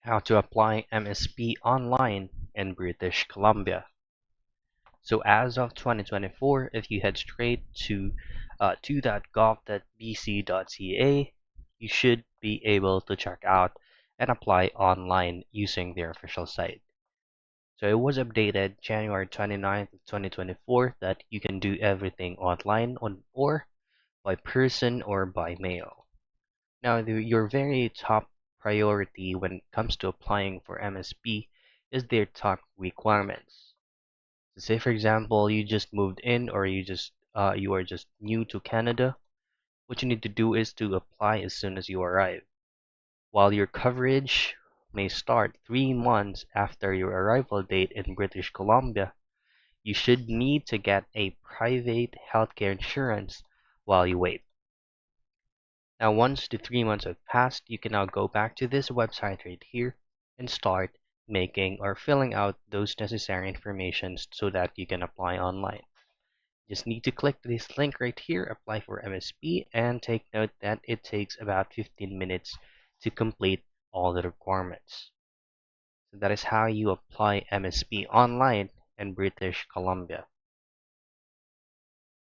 How to apply MSP online in British Columbia. So as of 2024, if you head straight to to.gov.bc.ca, you should be able to check out and apply online using their official site. So it was updated January 29th of 2024 that you can do everything online or by person or by mail. Now, your very top priority when it comes to applying for MSP is their top requirements. So say, for example, you just moved in or you are just new to Canada. What you need to do is to apply as soon as you arrive. While your coverage may start 3 months after your arrival date in British Columbia, you should need to get a private healthcare insurance while you wait. Now, once the 3 months have passed, you can now go back to this website right here and start making or filling out those necessary information so that you can apply online. Just need to click this link right here, apply for MSP, and take note that it takes about 15 minutes to complete all the requirements. So that is how you apply MSP online in British Columbia.